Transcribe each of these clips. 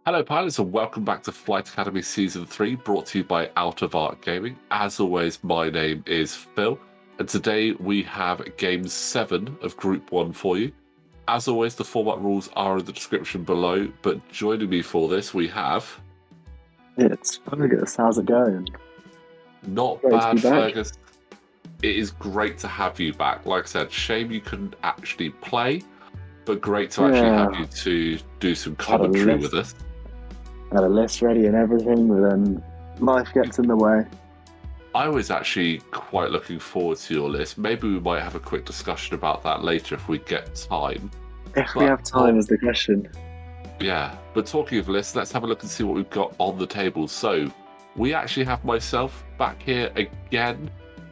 Hello, pilots, and welcome back to Flight Academy Season 3, brought to you by Out of Art Gaming. As always, my name is Phil, and today we have Game 7 of Group 1 for you. As always, the format rules are in the description below, but joining me for this, we have... It's Fergus. How's it going? Not Great to bad, be back. Fergus. It is great to have you back. Like I said, shame you couldn't actually play, but great to actually have you to do some commentary with us. Had a list ready and everything, but then life gets in the way. I was actually quite looking forward to your list. Maybe we might have a quick discussion about that later if we get time. If we have time is the question. Yeah, but talking of lists, let's have a look and see what we've got on the table. So, we actually have myself back here again.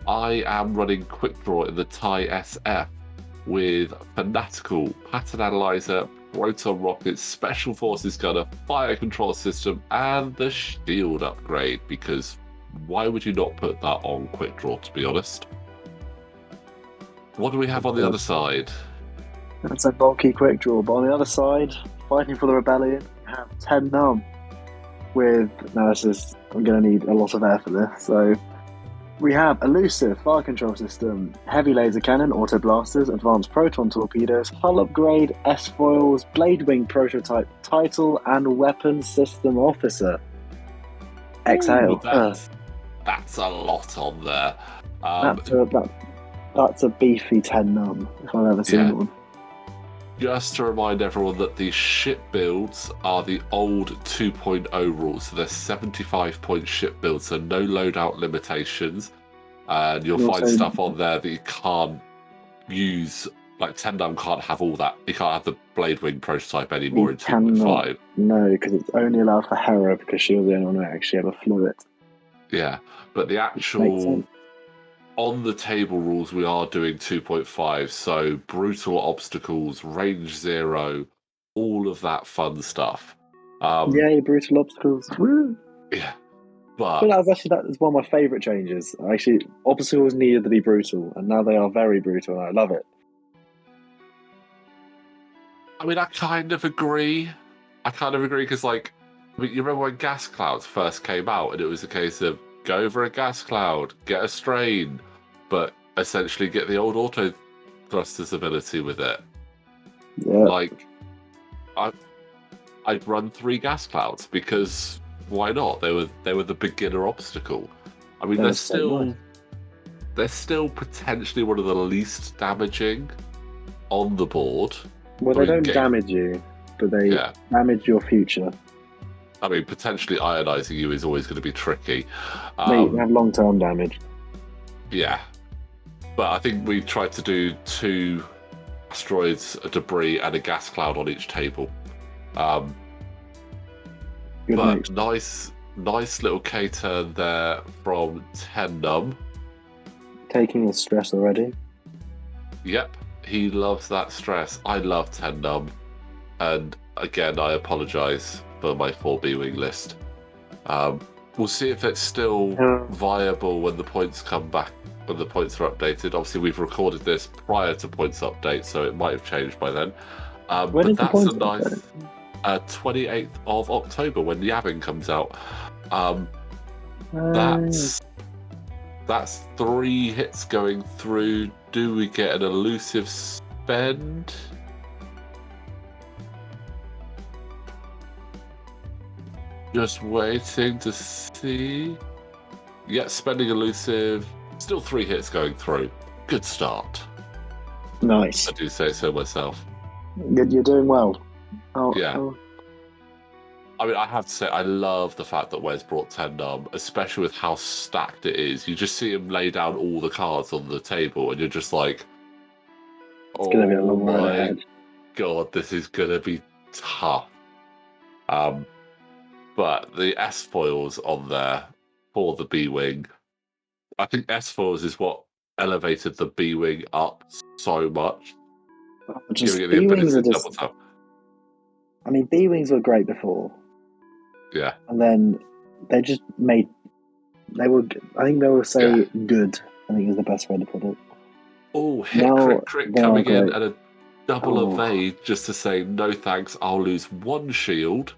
I am running Quick Draw in the TIE SF with Fanatical, Pattern Analyzer, Proton Rocket, Special Forces Gunner, Fire Control System, and the Shield upgrade, because why would you not put that on Quick Draw, to be honest? What do we have on the other side? That's a bulky Quick Draw, but on the other side, fighting for the Rebellion, we have 10 Num with... Now this is... I'm going to need a lot of air for this, so... We have Elusive, Fire Control System, Heavy Laser Cannon, Auto Blasters, Advanced Proton Torpedoes, Hull Upgrade, S-Foils, Blade Wing Prototype Title, and Weapons System Officer. Exhale. That's a lot on there. That's a beefy 10 Num, if I've ever seen one. Just to remind everyone that these ship builds are the old 2.0 rules, so they're 75-point ship builds, so no loadout limitations, and you'll find stuff on there that you can't use, like 10 Num can't have all that. You can't have the Blade Wing prototype anymore in 2.5. No, because it's only allowed for Hera, because she was the only one who actually ever flew it. Yeah, but the actual... On the table rules, we are doing 2.5, so brutal obstacles, range 0, all of that fun stuff. Yay, brutal obstacles. Woo! Yeah, but that is one of my favourite changes. Actually, obstacles needed to be brutal, and now they are very brutal, and I love it. I mean, I kind of agree, because, like, you remember when gas clouds first came out, and it was a case of go over a gas cloud, get a strain, but essentially get the old auto thrusters ability with it. Yeah. Like, I'd run 3 gas clouds because why not? They were the beginner obstacle. I mean, they're still potentially one of the least damaging on the board. Well, they don't damage you, but they damage your future. I mean, potentially ionizing you is always going to be tricky. You have long-term damage. Yeah. But I think we tried to do 2 asteroids, a debris, and a gas cloud on each table. But nice little K-turn there from 10 Num. Taking the stress already. Yep, he loves that stress. I love 10 Num. And again, I apologise for my 4B wing list. We'll see if it's still viable when the points come back, when the points are updated. Obviously, we've recorded this prior to points update, so it might have changed by then. But that's a nice 28th of October when Yavin comes out. That's 3 hits going through. Do we get an elusive spend? Just waiting to see. Yeah, spending elusive. Still 3 hits going through. Good start. Nice. I do say so myself. You're doing well. I mean, I have to say, I love the fact that Wes brought 10 Num, especially with how stacked it is. You just see him lay down all the cards on the table, and you're just like, it's gonna be a long ride ahead. God, this is going to be tough. But the S-foils on there for the B-Wing, I think S-foils is what elevated the B-Wing up so much. B-Wings are just... I mean, B-Wings were great before. Yeah. And then they just made they will. I think they will say Yeah. good. I think is the best way to put it. Oh, hit Now crit they are coming in great. and a double Oh, evade just to say no thanks. I'll lose one shield.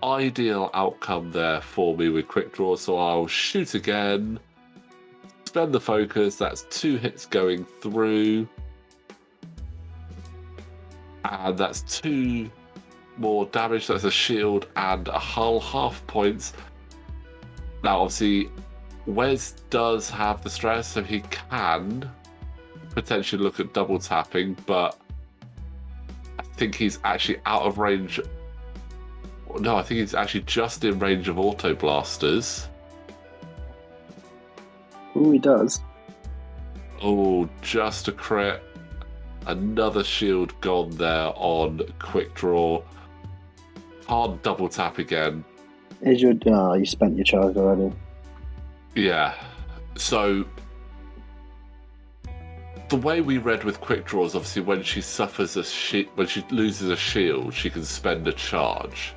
Ideal outcome there for me with quick draw, so I'll shoot again. Spend the focus. That's 2 hits going through. And that's 2 more damage. That's a shield and a hull, half points. Now, obviously, Wes does have the stress, so he can potentially look at double tapping, but I think he's actually out of range. No, I think he's actually just in range of auto blasters. ooh, he does. Oh, just a crit. Another shield gone there on quick draw. Can't double tap again. Is your you spent your charge already? Yeah. So the way we read with quick draw is obviously when she suffers when she loses a shield, she can spend a charge.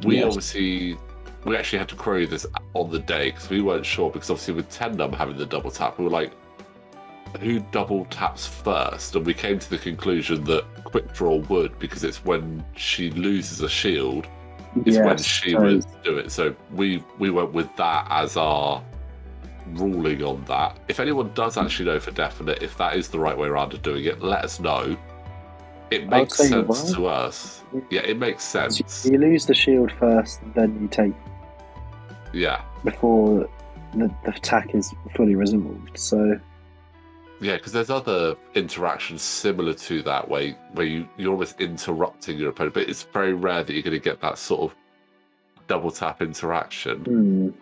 We actually had to query this on the day because we weren't sure, because obviously with Tendum having the double tap, we were like, who double taps first? And we came to the conclusion that quick draw would, because it's when she loses a shield is when she would do it. So we went with that as our ruling on that. If anyone does actually know for definite if that is the right way around of doing it, let us know. It makes sense to us. Yeah, it makes sense. You lose the shield first, then you take. Yeah. Before the attack is fully resolved. So. Yeah, because there's other interactions similar to that where you're almost interrupting your opponent, but it's very rare that you're going to get that sort of double tap interaction.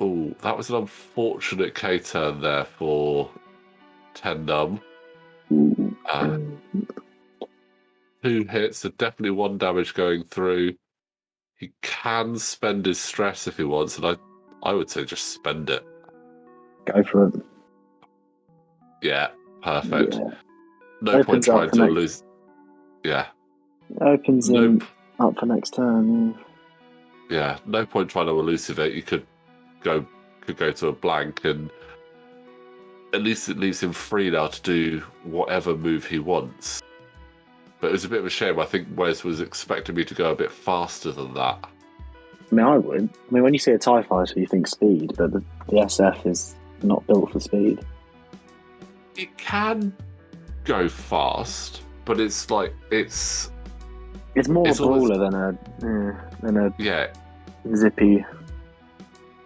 Oh, that was an unfortunate K-turn there for Tendum. 2 hits, so definitely 1 damage going through. He can spend his stress if he wants, and I would say just spend it. Go for it. Yeah, perfect. Yeah. No point trying to lose. Yeah. Opens him up for next turn. Yeah, no point trying to elucidate. You could go to a blank, and at least it leaves him free now to do whatever move he wants. But it was a bit of a shame. I think Wes was expecting me to go a bit faster than that. I mean, I would. I mean, when you see a TIE fighter, you think speed, but the SF is not built for speed. It can go fast, but it's like it's more a brawler than a zippy.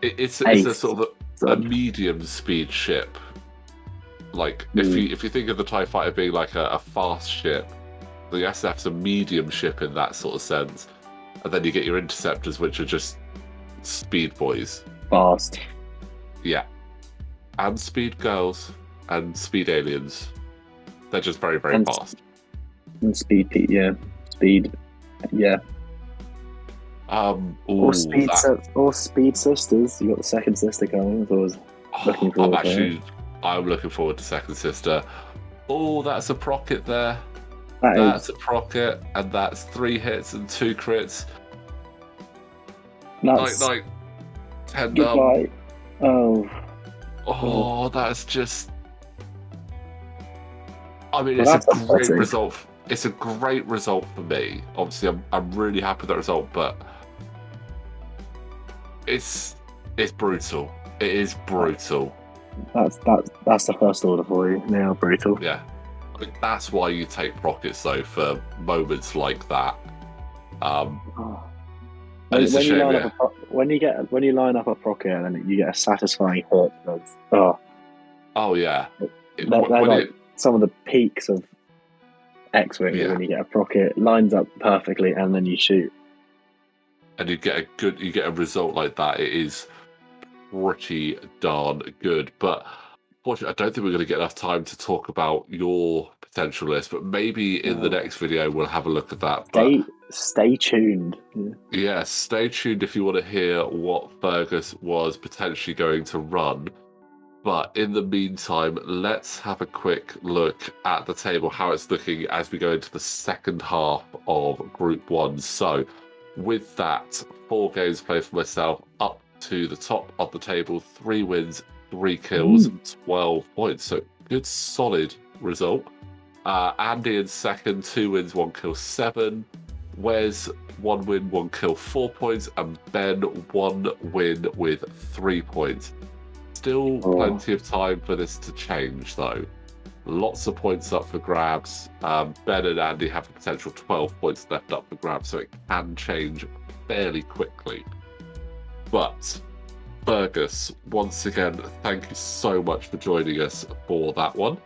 It's a sort of a medium speed ship. Like if you think of the TIE fighter being like a fast ship, the SF's a medium ship in that sort of sense, and then you get your interceptors, which are just speed boys. Fast. Yeah, and speed girls and speed aliens. They're just very, very fast. And speed, speed, yeah. Or speed sisters. You got the second sister coming. I was looking forward. I'm looking forward to second sister. Oh, that's a procket there. That's a procket, and that's 3 hits and 2 crits. Like Goodbye. Oh, that's just. I mean, it's a great result. It's a great result for me. Obviously, I'm really happy with that result, but it's brutal. It is brutal. That's the first order for you. They are brutal. Yeah, I think that's why you take prockets though, for moments like that. When you line up a procket and then you get a satisfying hit. Oh yeah. Some of the peaks of X-Wing when you get a procket lines up perfectly and then you shoot. And you get a result like that. It is pretty darn good. But unfortunately, I don't think we're going to get enough time to talk about your potential list. But maybe in the next video we'll have a look at that. Stay tuned. Yeah, stay tuned if you want to hear what Fergus was potentially going to run. But in the meantime, let's have a quick look at the table, how it's looking as we go into the second half of Group 1. So, with that, 4 games played for myself, up to the top of the table, 3 wins, 3 kills, 12 points. So good, solid result. Andy in second, 2 wins, 1 kill, 7. Wes, 1 win, 1 kill, 4 points. And Ben, 1 win with 3 points. Still plenty of time for this to change, though. Lots of points up for grabs. Ben and Andy have a potential 12 points left up for grabs, so it can change fairly quickly. But Fergus, once again, thank you so much for joining us for that one.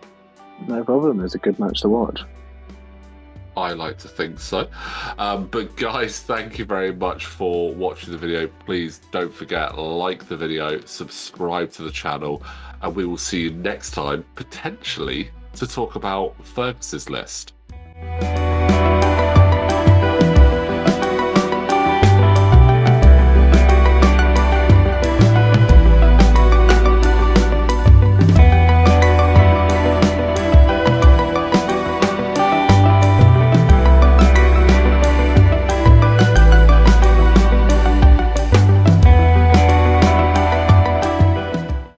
No problem. It was a good match to watch. I like to think so. But guys, thank you very much for watching the video. Please don't forget, like the video, subscribe to the channel, and we will see you next time, potentially to talk about Fergus's list.